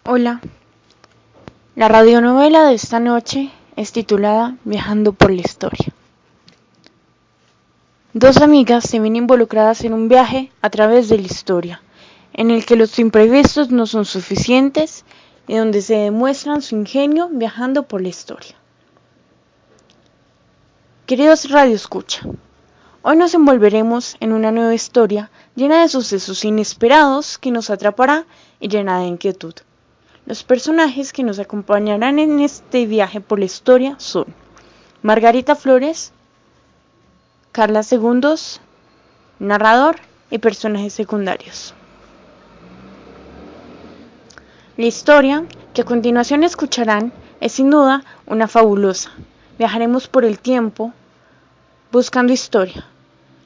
Hola, la radionovela de esta noche es titulada Viajando por la Historia. Dos amigas se ven involucradas en un viaje a través de la historia, en el que los imprevistos no son suficientes y donde se demuestran su ingenio viajando por la historia. Queridos radioescucha, hoy nos envolveremos en una nueva historia llena de sucesos inesperados que nos atrapará y llena de inquietud. Los personajes que nos acompañarán en este viaje por la historia son Margarita Flores, Carla Segundos, narrador y personajes secundarios. La historia que a continuación escucharán es sin duda una fabulosa. Viajaremos por el tiempo buscando historia,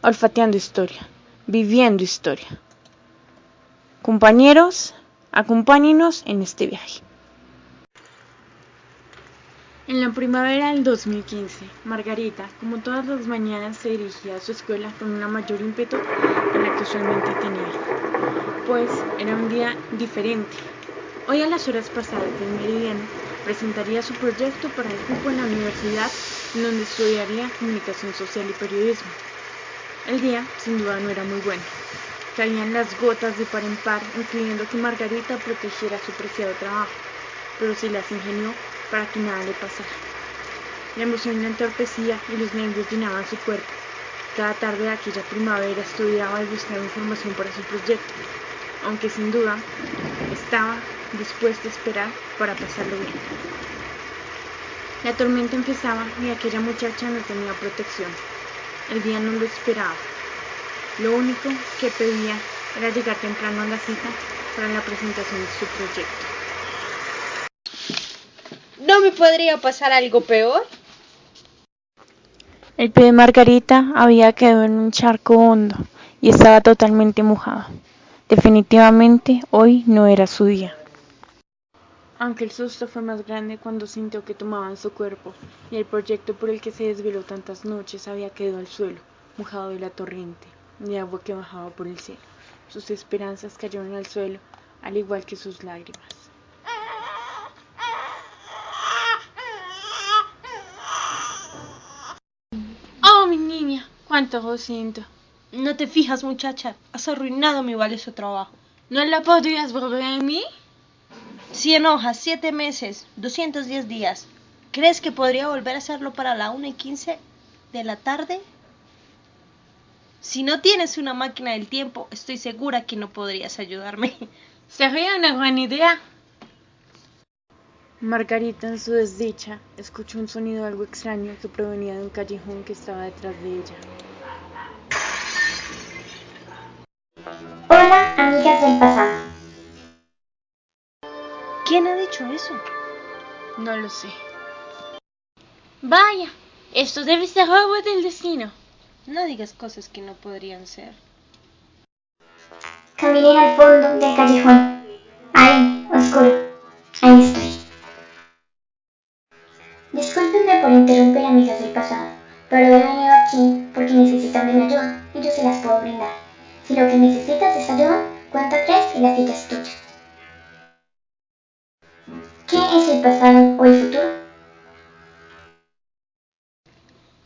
olfateando historia, viviendo historia. Compañeros, acompáñenos en este viaje. En la primavera del 2015, Margarita, como todas las mañanas, se dirigía a su escuela con una mayor ímpetu de la que usualmente tenía, pues era un día diferente. Hoy a las horas pasadas del meridiano presentaría su proyecto para el cupo en la universidad, en donde estudiaría comunicación social y periodismo. El día, sin duda, no era muy bueno. Caían las gotas de par en par, impidiendo que Margarita protegiera su preciado trabajo, pero se las ingenió para que nada le pasara. La emoción la entorpecía y los nervios llenaban su cuerpo. Cada tarde de aquella primavera estudiaba y buscaba información para su proyecto, aunque sin duda estaba dispuesta a esperar para pasarlo bien. La tormenta empezaba y aquella muchacha no tenía protección. El día no lo esperaba. Lo único que pedía era llegar temprano a la cita para la presentación de su proyecto. ¿No me podría pasar algo peor? El pie de Margarita había quedado en un charco hondo y estaba totalmente mojado. Definitivamente hoy no era su día. Aunque el susto fue más grande cuando sintió que tomaban su cuerpo y el proyecto por el que se desveló tantas noches había quedado al suelo, mojado de la torrente de agua que bajaba por el cielo. Sus esperanzas cayeron al suelo, al igual que sus lágrimas. ¡Oh, mi niña! ¡Cuánto lo siento! No te fijas, muchacha. Has arruinado mi valioso trabajo. ¿No la podrías volver a mí? 100 hojas, 7 meses, 210 días. ¿Crees que podría volver a hacerlo para la 1:15 de la tarde? Si no tienes una máquina del tiempo, estoy segura que no podrías ayudarme. Sería una buena idea. Margarita, en su desdicha, escuchó un sonido algo extraño que provenía de un callejón que estaba detrás de ella. Hola, amigas del pasado. ¿Quién ha dicho eso? No lo sé. Vaya, esto debe ser algo del destino. No digas cosas que no podrían ser. Caminé al fondo del callejón. Ahí, oscuro. Ahí estoy. Discúlpenme por interrumpir, amigas del pasado, pero he venido aquí porque necesitan de mi ayuda y yo se las puedo brindar. Si lo que necesitas es ayuda, cuenta 3 y la cita es tuya. ¿Qué es el pasado o el futuro?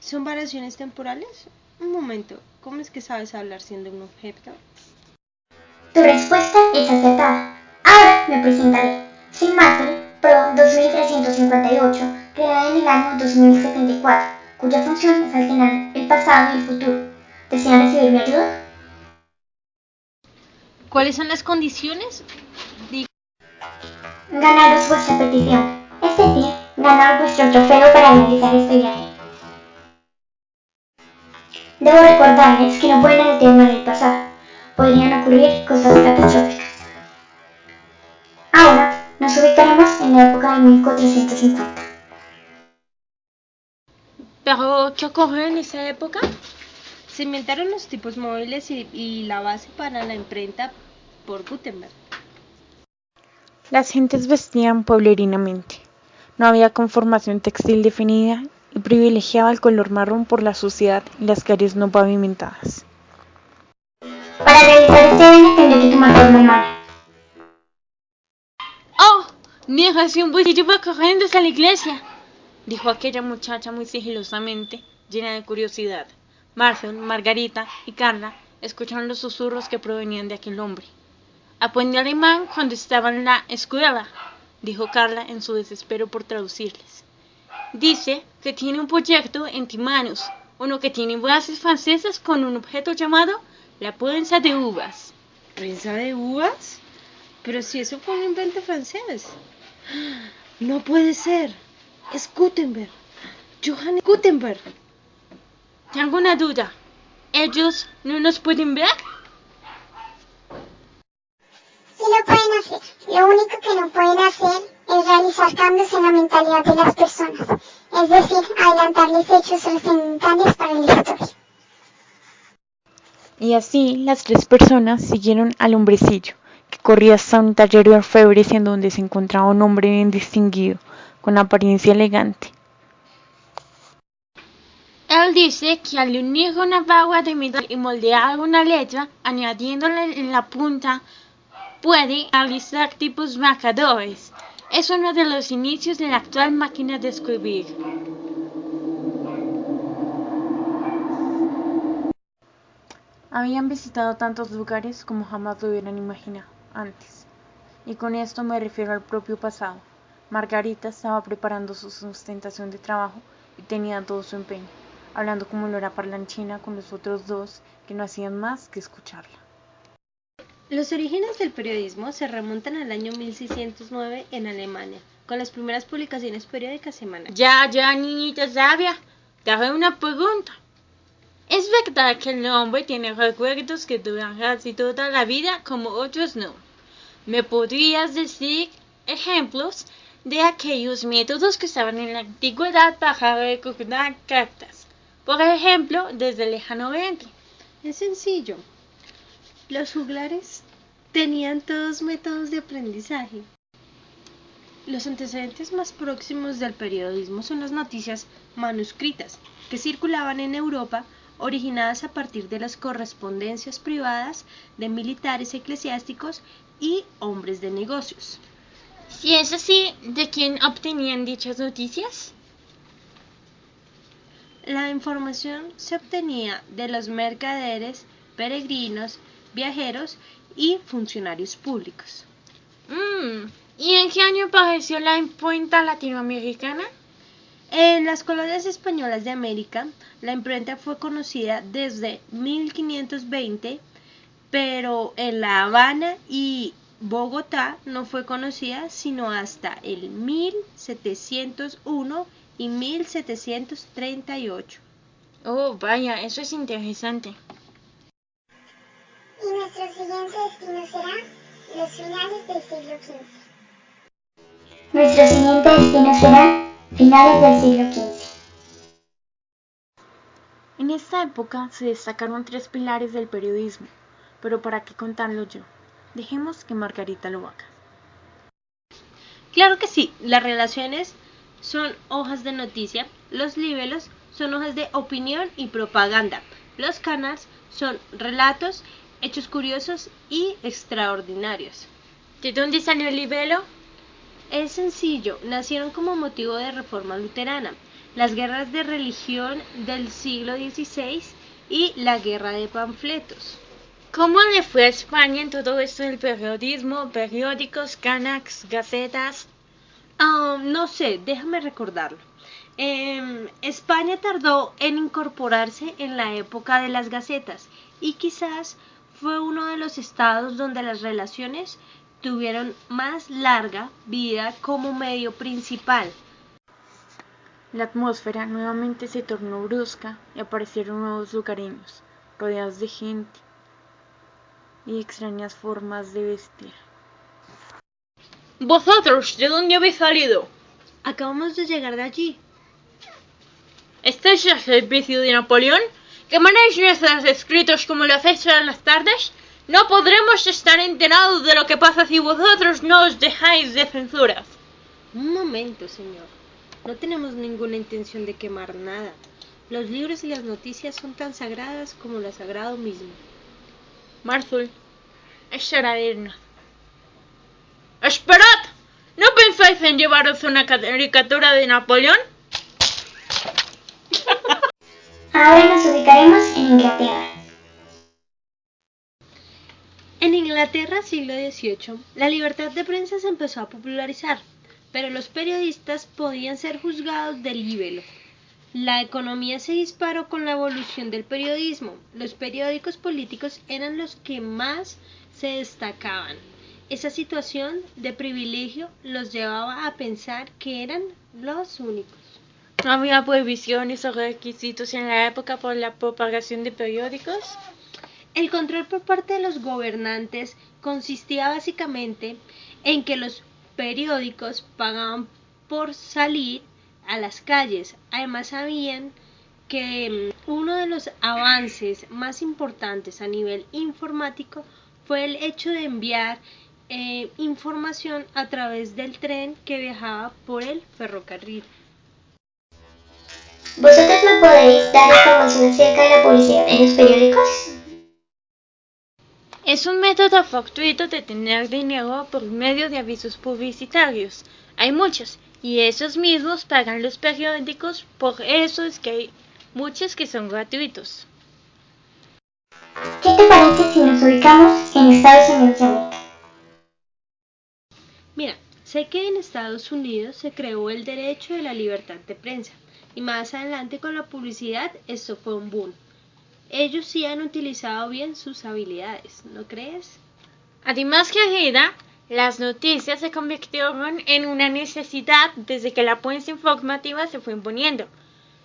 ¿Son variaciones temporales? Un momento, ¿cómo es que sabes hablar siendo un objeto? Tu respuesta es acertada. Ahora me presentaré. Soy Martel Pro 2358, creada en el año 2074, cuya función es alternar el pasado y el futuro. ¿Desean recibir mi ayuda? ¿Cuáles son las condiciones? Ganaros vuestra petición, es decir, ganar vuestro trofeo para realizar este viaje. Debo recordarles que no pueden alternar el pasado. Podrían ocurrir cosas catastróficas. Ahora nos ubicaremos en la época de 1450. ¿Pero qué ocurrió en esa época? Se inventaron los tipos móviles y la base para la imprenta por Gutenberg. Las gentes vestían pueblerinamente. No había conformación textil definida y privilegiaba el color marrón por la suciedad y las calles no pavimentadas. Para realizar este viaje tendré que tomar forma humana. ¡Oh! Déjase un bolsillo para corriendo a la iglesia, dijo aquella muchacha muy sigilosamente, llena de curiosidad. Marcel, Margarita y Carla escucharon los susurros que provenían de aquel hombre. Aprendí alemán cuando estaba en la escuela, dijo Carla en su desespero por traducirles. Dice que tiene un proyecto entre manos, uno que tiene bases francesas con un objeto llamado la prensa de uvas. ¿Prensa de uvas? Pero si eso fue un invento francés. No puede ser. Es Gutenberg. Johannes Gutenberg. Tengo una duda. ¿Ellos no nos pueden ver? Sí lo pueden hacer. Lo único que no pueden hacer es realizar cambios en la mentalidad de las personas, es decir, adelantarles hechos trascendentales para el historia. Y así las tres personas siguieron al hombrecillo, que corría hasta un taller de orfebres en donde se encontraba un hombre bien distinguido, con apariencia elegante. Él dice que al unir una barra de metal y moldear una letra, añadiéndole en la punta, puede realizar tipos marcadores. Es uno de los inicios de la actual máquina de escribir. Habían visitado tantos lugares como jamás lo hubieran imaginado antes. Y con esto me refiero al propio pasado. Margarita estaba preparando su sustentación de trabajo y tenía todo su empeño, hablando como lora parlanchina con los otros dos que no hacían más que escucharla. Los orígenes del periodismo se remontan al año 1609 en Alemania, con las primeras publicaciones periódicas semanales. Ya, niñita sabia, te hago una pregunta. ¿Es verdad que el hombre tiene recuerdos que duran casi toda la vida como otros no? ¿Me podrías decir ejemplos de aquellos métodos que usaban en la antigüedad para recordar cartas? Por ejemplo, desde el lejano oriente. Es sencillo. Los juglares tenían todos métodos de aprendizaje. Los antecedentes más próximos del periodismo son las noticias manuscritas, que circulaban en Europa, originadas a partir de las correspondencias privadas de militares eclesiásticos y hombres de negocios. Si es así, ¿de quién obtenían dichas noticias? La información se obtenía de los mercaderes, peregrinos, viajeros y funcionarios públicos. ¿Y en qué año apareció la imprenta latinoamericana? En las colonias españolas de América, la imprenta fue conocida desde 1520, pero en La Habana y Bogotá no fue conocida sino hasta el 1701 y 1738. Oh, vaya, eso es interesante. Y nuestro siguiente destino será los finales del siglo XV. Nuestro siguiente destino será finales del siglo XV. En esta época se destacaron tres pilares del periodismo, pero ¿para qué contarlo yo? Dejemos que Margarita lo haga. Claro que sí, las relaciones son hojas de noticia, los libelos son hojas de opinión y propaganda, los canals son relatos, hechos curiosos y extraordinarios. ¿De dónde salió el libelo? Es sencillo, nacieron como motivo de reforma luterana, las guerras de religión del siglo XVI y la guerra de panfletos. ¿Cómo le fue a España en todo esto del periodismo, periódicos, canals, gacetas? No sé, déjame recordarlo. España tardó en incorporarse en la época de las gacetas y quizás fue uno de los estados donde las relaciones tuvieron más larga vida como medio principal. La atmósfera nuevamente se tornó brusca y aparecieron nuevos lugareños, rodeados de gente y extrañas formas de vestir. ¿Vosotros de dónde habéis salido? Acabamos de llegar de allí. ¿Estáis al servicio de Napoleón? ¿Quemaréis nuestros escritos como lo hacéis todas las tardes? No podremos estar enterados de lo que pasa si vosotros no os dejáis de censuras. Un momento, señor. No tenemos ninguna intención de quemar nada. Los libros y las noticias son tan sagradas como lo sagrado mismo. Marcel, es hora de irnos. ¡Esperad! ¡No penséis pensáis en llevaros una caricatura de Napoleón? Ahora nos ubicaremos en Inglaterra. En Inglaterra, siglo XVIII, la libertad de prensa se empezó a popularizar, pero los periodistas podían ser juzgados de libelo. La economía se disparó con la evolución del periodismo. Los periódicos políticos eran los que más se destacaban. Esa situación de privilegio los llevaba a pensar que eran los únicos. ¿No había prohibiciones o requisitos en la época por la propagación de periódicos? El control por parte de los gobernantes consistía básicamente en que los periódicos pagaban por salir a las calles. Además sabían que uno de los avances más importantes a nivel informático fue el hecho de enviar información a través del tren que viajaba por el ferrocarril. ¿Vosotros me podéis dar información acerca de la publicidad en los periódicos? Es un método fortuito de tener dinero por medio de avisos publicitarios. Hay muchos, y esos mismos pagan los periódicos, por eso es que hay muchos que son gratuitos. ¿Qué te parece si nos ubicamos en Estados Unidos de América? Mira, sé que en Estados Unidos se creó el derecho de la libertad de prensa, y más adelante con la publicidad esto fue un boom. Ellos sí han utilizado bien sus habilidades, ¿no crees? Además que ahora, las noticias se convirtieron en una necesidad desde que la prensa informativa se fue imponiendo.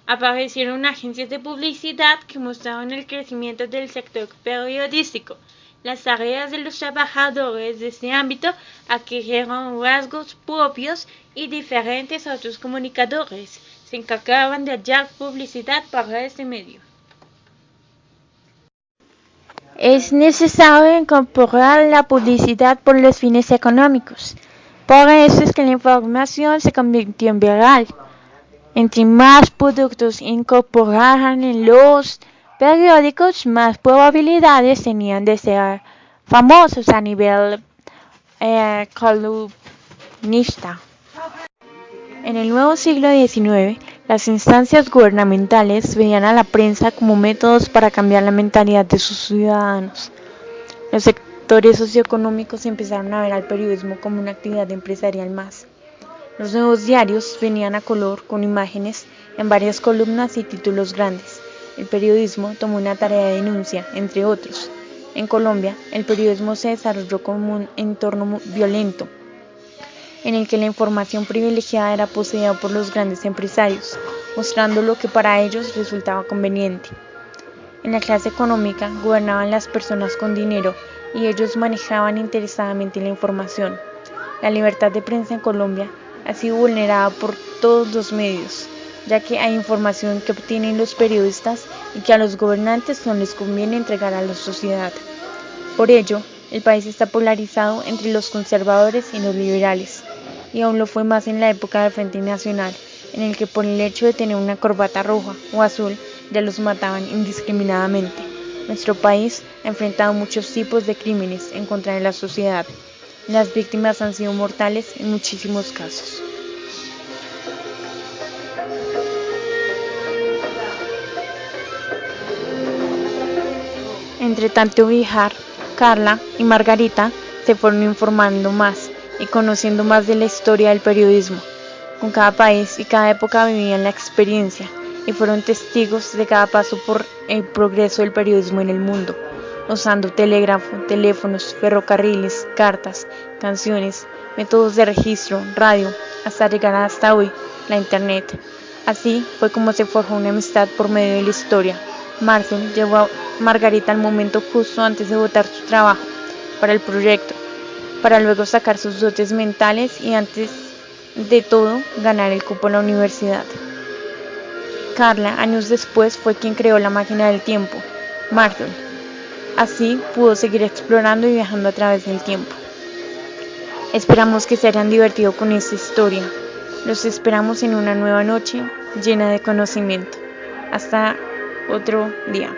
Aparecieron agencias de publicidad que mostraron el crecimiento del sector periodístico. Las tareas de los trabajadores de este ámbito adquirieron rasgos propios y diferentes a otros comunicadores. Se encargaban de hallar publicidad para este medio. Es necesario incorporar la publicidad por los fines económicos. Por eso es que la información se convirtió en viral. Entre más productos incorporaran en los periódicos, más probabilidades tenían de ser famosos a nivel columnista. En el nuevo siglo XIX, las instancias gubernamentales veían a la prensa como métodos para cambiar la mentalidad de sus ciudadanos. Los sectores socioeconómicos empezaron a ver al periodismo como una actividad empresarial más. Los nuevos diarios venían a color, con imágenes en varias columnas y títulos grandes. El periodismo tomó una tarea de denuncia, entre otros. En Colombia, el periodismo se desarrolló como un entorno violento, en el que la información privilegiada era poseída por los grandes empresarios, mostrando lo que para ellos resultaba conveniente. En la clase económica gobernaban las personas con dinero y ellos manejaban interesadamente la información. La libertad de prensa en Colombia ha sido vulnerada por todos los medios, ya que hay información que obtienen los periodistas y que a los gobernantes no les conviene entregar a la sociedad. Por ello, el país está polarizado entre los conservadores y los liberales, y aún lo fue más en la época del Frente Nacional, en el que por el hecho de tener una corbata roja o azul ya los mataban indiscriminadamente. Nuestro país ha enfrentado muchos tipos de crímenes en contra de la sociedad. Las víctimas han sido mortales en muchísimos casos. Entre tanto Bihar, Carla y Margarita se fueron informando más y conociendo más de la historia del periodismo. Con cada país y cada época vivían la experiencia y fueron testigos de cada paso por el progreso del periodismo en el mundo, usando telégrafo, teléfonos, ferrocarriles, cartas, canciones, métodos de registro, radio, hasta llegar hasta hoy, la internet. Así fue como se forjó una amistad por medio de la historia. Marcel llevó a Margarita al momento justo antes de botar su trabajo para el proyecto, para luego sacar sus dotes mentales y antes de todo ganar el cupo en la universidad. Carla, años después, fue quien creó la máquina del tiempo, Marcel. Así pudo seguir explorando y viajando a través del tiempo. Esperamos que se hayan divertido con esta historia. Los esperamos en una nueva noche llena de conocimiento. Hasta otro día.